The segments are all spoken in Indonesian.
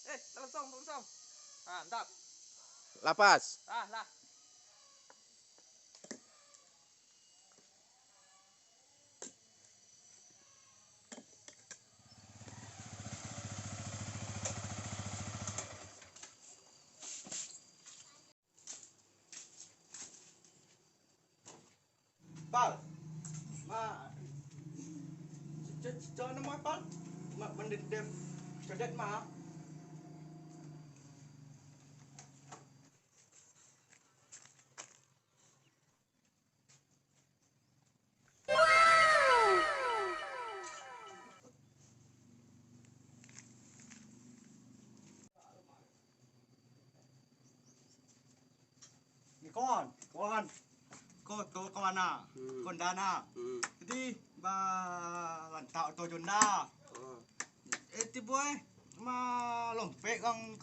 langsung. Ah, mantap. Lapas. Lah. Pal, cho nó mới pal, mà mình định đem cho đất mà. Con, con à, con đàn à. Jadi ba lantau to jonda. Ti boy, ma lompek kang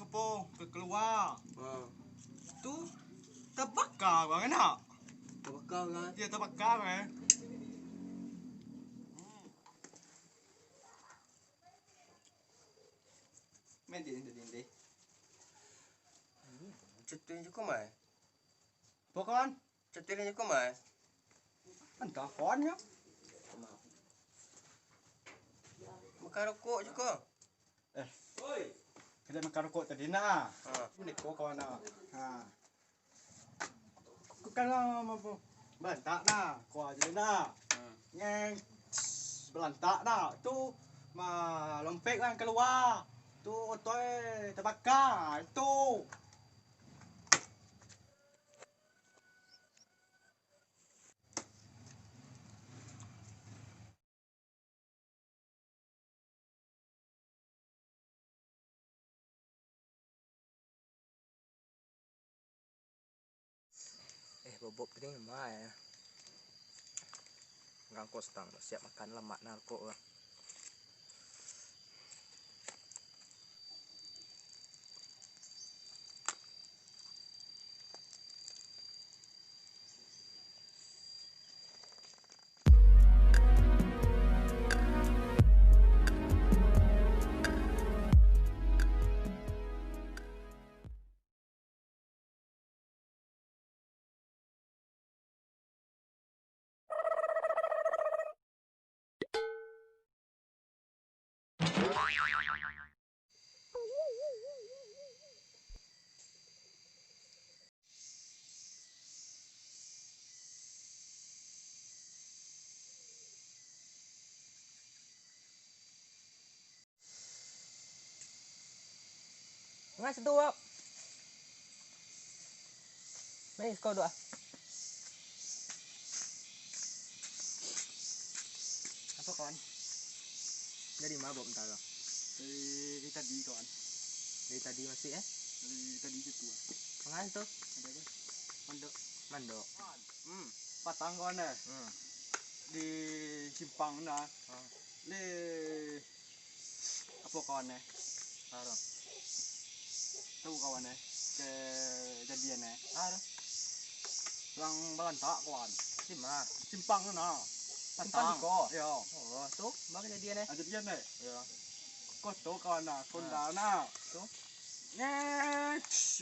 keluar. Tu terbakar bang enak. Terbakar kan? Dia terbakar Main di. Cetuin cukup mai. Pokon, Cetuin cukup mai. entah konnya. Makan rokok cukup. Kita makan rokok tadi nak. Ha. Ini kau kawan nak. Ha. Kau kan belantak nak. Kau aja nak. Yang belantak nak. Tu lompek kan keluar. Tu otoy terbakar. Tu. Bobok tadi mah ya. Ngangkos tang siap makan lemak narko lah. Ngas tu apa? Baik kau doa. Apa kawan? Jadi mabuk entar lo. Dari tadi kawan. Dari tadi masih Dari tadi itu. Ngas tu. Ada. Mandok. Patang kawan di simpang na. Le apa kawan Arah. Tahu kawan kejadian Arah. yang belantak kawan. Di mana? Simpang na. Simpang ko. Ya. Oh, tu bagi kejadian Kejadian Ya. Kau tahu kawan kondana. Tu.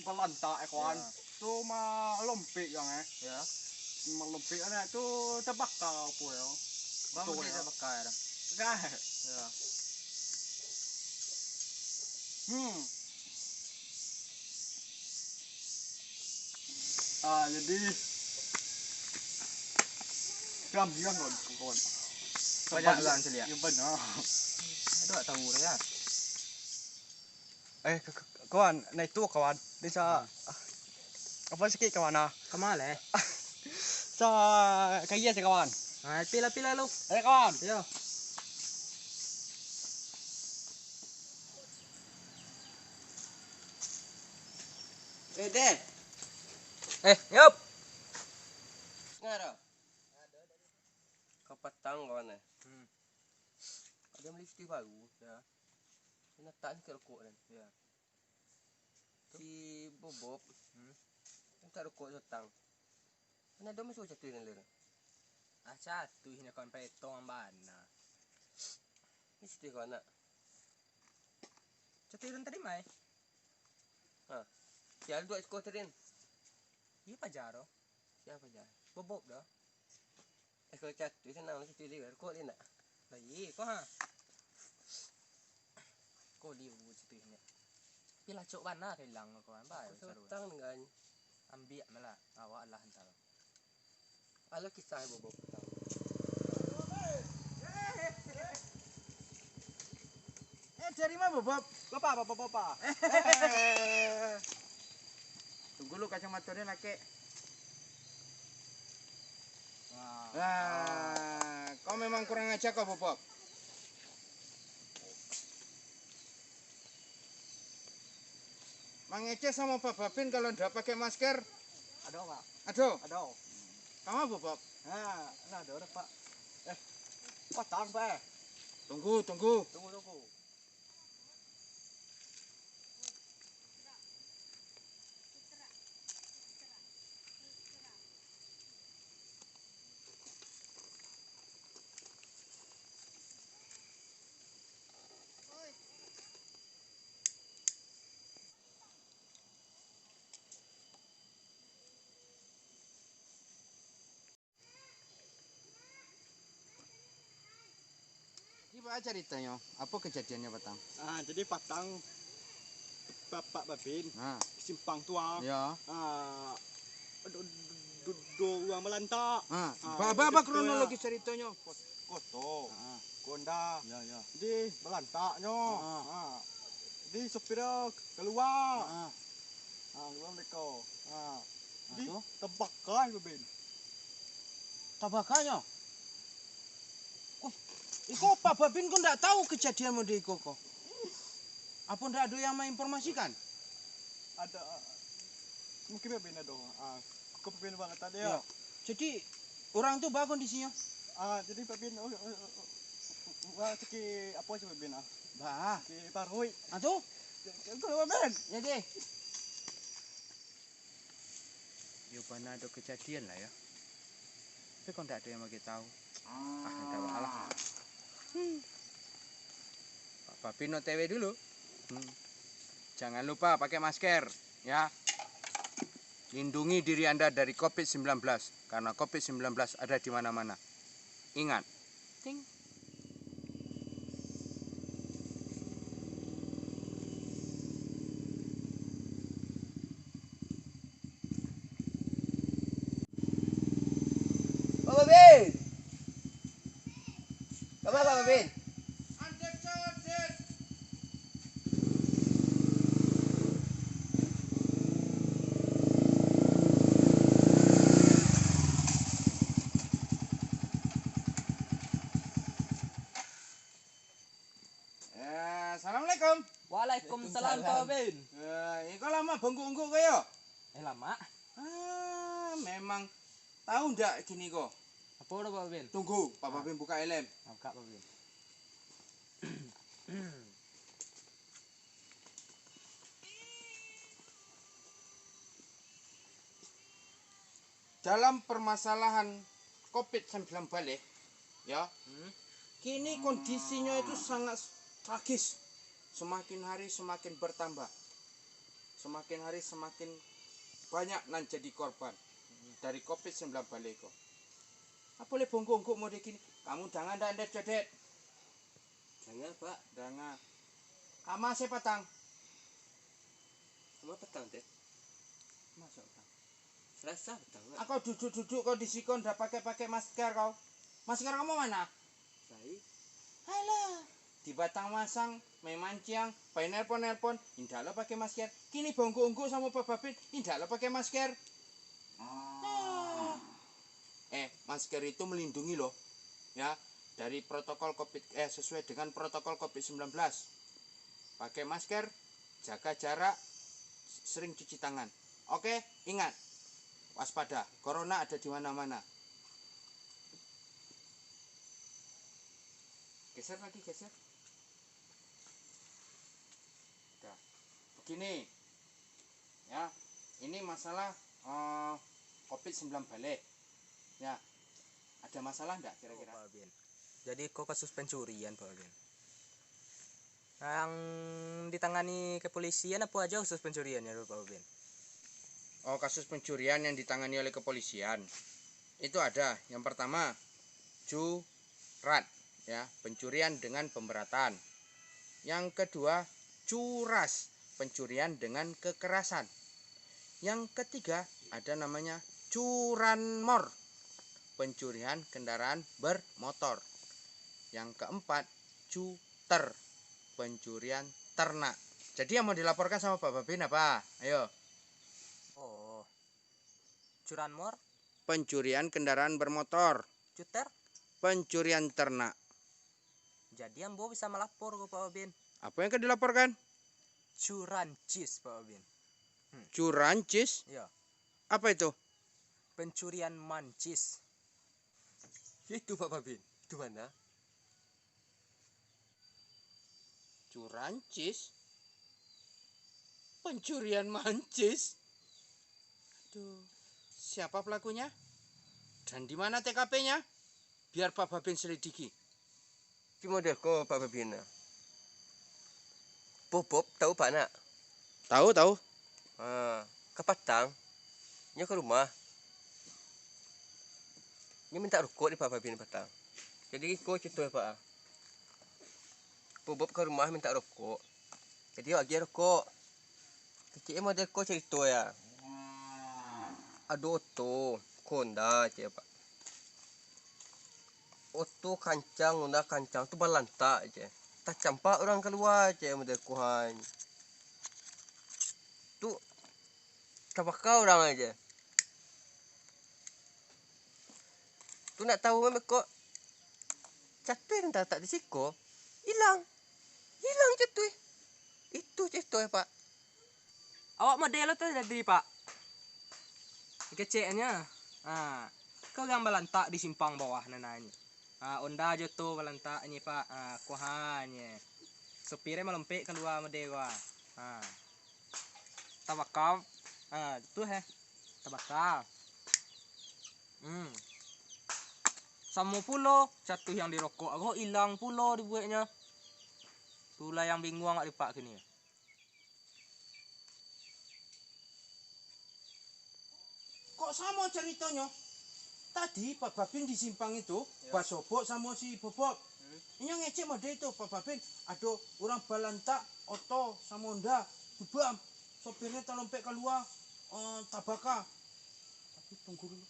Belantak kawan. Ya. Tu lompek yang Ya. Lompek tu terbakar apa ya. Bang dia bakar. Kan? Ya. Jadi gambian kawan. Banyak kan selia. Ya benar. Itu tak tahu dah ya. Kawan, naik tu kawan. Dia apa sikit kawan Kemal Sa kaya si kawan. Pila lu. Kawan. Yo. Den. Yup. Ngara. Kau petang kawan Ada melipis baru. Ya. Nak tak ni rokok dan. Ya. Si Bobob. Tak rokok setang. Mana dia masuk satu ni lera. Satu ini kon petong ambana. Mesti kau nak. Cetiran tadi mai. Sial dua skuterin. Iya pajaro. Siapa aja? Bobok dah. Kalau cat tu senang lagi tu dia. Kau dia nak. Lah iya kok ha. Kok dia buat situ ini. Pila cok bana hilang kau kan bae seru. Tang dengan Ambil malah awak lah entar. alo kisah bobok. Dari mana Bob? Bapak. Tunggu lu kacamatanya laki. Wah. Kau memang kurang ajar kau Bob. Mang Ece sama Pak Babin kalau ndak pakai masker, Ada Pak. aduh, Ada. kamu Bob. Nah ada orang Pak. Patang Pak. Tunggu. Tunggu. Gimana ceritanya? Apa kejadiannya Batang? Jadi patang Bapak Babin Nah, simpang tua. ya. Dua melantak. Apa kronologi ceritanya? Koto. Konda. Ya. Di melantaknya. Di supirnya keluar. Keluar mereka. Di Aduh. tebakan Babin. Tabakannya. Iko Pak Babin kok ndak tahu kejadian mode iko kok. Apa ndak ada yang menginformasikan? Ada mungkin Babin ada. Kau Babin banget tadi Ya. ya. Jadi orang itu bagus kondisinya. Jadi Babin wah seki apa sih Babin Bah, Seki paroi. atuh. Kau Babin. Ya deh. Ya mana ada kejadian lah ya. Tapi kok ndak ada yang mau tahu. Ndak masalah. Pak Babin OTW dulu. Jangan lupa pakai masker, ya. Lindungi diri Anda dari COVID-19 karena COVID-19 ada di mana-mana. Ingat. Ting. Pak Babin. Kamu Pak Babin? Assalamualaikum. Waalaikumsalam Pak Babin. Ini lama bengkok-bengkok kaya. Lama. Memang tahu ndak gini kok. Apa udah Pak Babin? Tunggu, Pak Babin buka helm. Buka Pak Babin. Dalam permasalahan COVID-19 balik, ya, kini kondisinya itu sangat tragis. Semakin hari semakin bertambah. Semakin hari semakin banyak nan jadi korban dari COVID-19 balik kok. Apa boleh bongkok mau gini? Kamu jangan anda cedet. Jangan Pak. Jangan. Kamu saya patang. Kamu petang teh. Masuk patang. Rasa petang. Aku duduk-duduk kau di sikon ndak pakai masker kau. Masker kamu mana? Saya. Alah, di batang masang, main mancing, main nelpon, indah lo pakai masker. Kini bongkok-bongkok sama Pak Babin, indah lo pakai masker. Masker itu melindungi loh, ya, dari protokol sesuai dengan protokol COVID-19. Pakai masker, jaga jarak, sering cuci tangan. Oke, ingat, waspada, corona ada di mana-mana. Geser lagi, geser. Nah, begini, ya, ini masalah COVID-19 balik. Ya, ada masalah enggak kira-kira? Pak Babin. Jadi kok kasus pencurian Pak Babin? Yang ditangani kepolisian apa aja khusus pencurian ya Pak Babin? Oh, kasus pencurian yang ditangani oleh kepolisian. Itu ada. Yang pertama, curat, ya, pencurian dengan pemberatan. Yang kedua, curas, pencurian dengan kekerasan. Yang ketiga, ada namanya curanmor, pencurian kendaraan bermotor. Yang keempat, cuter, pencurian ternak. Jadi yang mau dilaporkan sama Pak Babin apa? Ayo. Oh. Curanmor, Pencurian kendaraan bermotor, cuter. pencurian ternak. Jadi ambo bisa melapor ke Pak Babin. Apa yang akan dilaporkan? Curancis Pak Babin. Curancis? Iya. Apa itu? Pencurian mancis. Itu Pak Babin. Itu mana? Curancis? Pencurian mancis? Aduh, siapa pelakunya? Dan di mana TKP-nya? Biar Pak Babin selidiki. Ki model ko Pak Babin. Bob tahu Pak nak? Tahu. Ke Patang. Nya ke rumah. Nya minta rokok di Pak Babin Patang. Jadi ko cerita Pak. Bob ke rumah minta rokok. Jadi lagi rokok. Kecil model ko cerita ya. Aduh tuh Honda aja Pak. Oto kancang, Honda kancang tu balantak aja. Tak campak orang keluar aja model kuhan. Tu tabakau orang aja. Tu nak tahu memang kok catuy tak di siko. Hilang catuy. Itu catuy Pak. Awak model tu dari Pak. Keceknya. Kau yang balantak di simpang bawah nananya. Onda aja tuh balantak ni Pak. Kuhanya. Supirnya melempik keluar model gua. Tabakal. Itu tabakal. Sama pulo satu yang dirokok. Aku hilang pulo dibuatnya. Itulah yang bingung agak di Pak kini. Kok sama ceritanya? Tadi Pak Babin di simpang itu, Pak Sobok sama si Bobok. Ini yang ngecek model itu, Pak Babin. Ada orang balantak, oto sama Honda, dubam. Sopirnya terlempek keluar, tabaka. Tapi tunggu dulu.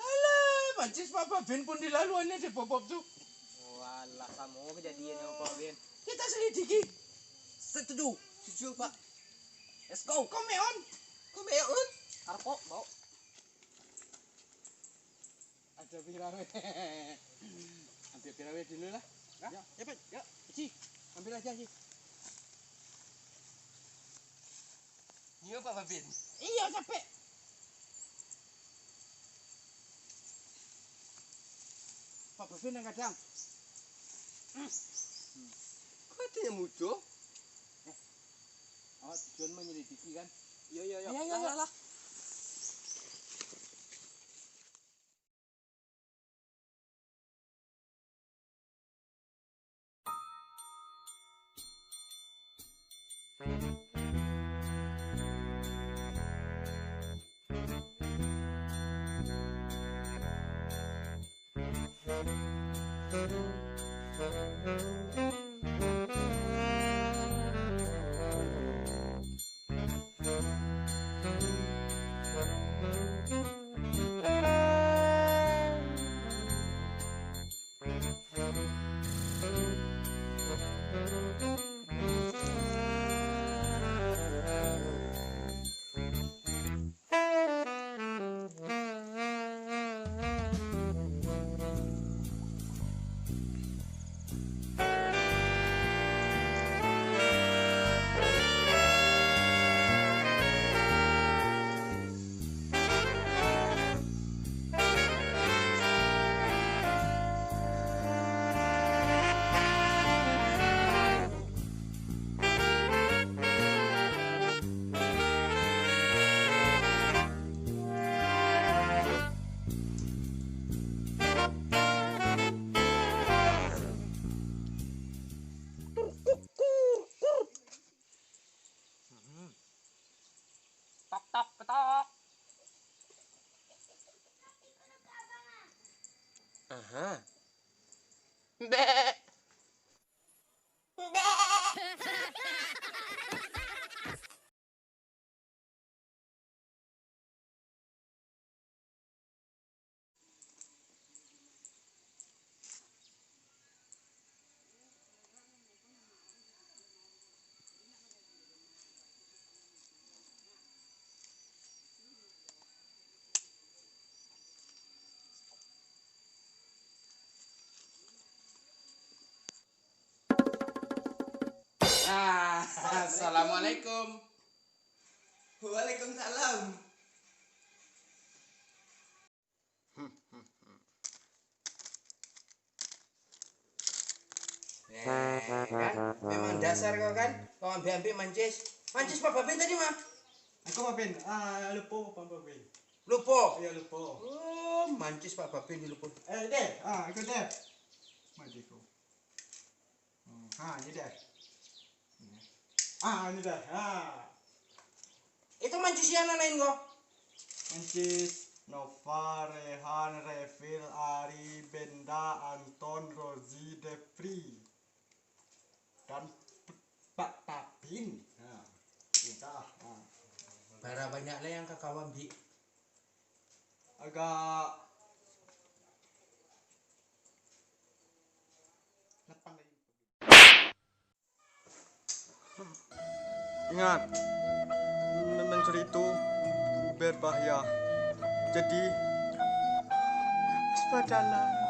Alah, mancis Pak Babin pun dilaluannya di Bobok tuh. Walah, kamu kejadiannya Pak Babin. Kita selidiki. Setuju Pak. Let's go. Komeon. Arpo, bau. Ada pirawe. Ambil pirawe dulu lah. Ya, cepat. Ya, Ci. Ambil aja, Ci. Iya Pak Babin. Iya, capek. Pak Babin yang kadang. Kok katanya muncul? Oh, tujuan menyelidiki kan? Iya. Lah. Thank you. Hah? Mbak. Nah, assalamualaikum. Waalaikumsalam. Kan? Memang dasar kau kan? Kau ambil mancis. Mancis Pak Babin tadi mah. Aku Babin. Lupa Pak Babin. Lupa. Ya lupa. Oh, mancis Pak Babin lupa. Deh. Ikut deh. Mati kau. Ini deh. Ini deh. Itu mancis yang lain kok. Mancis Nova, Rehan, Refil, Ari, Benda, Anton, Rozi, Depri, dan Pak Papin. Kita Bara banyak lah yang kakak ambil. agak lapang lagi. Ingat, mencuri itu berbahaya. Jadi, waspadalah.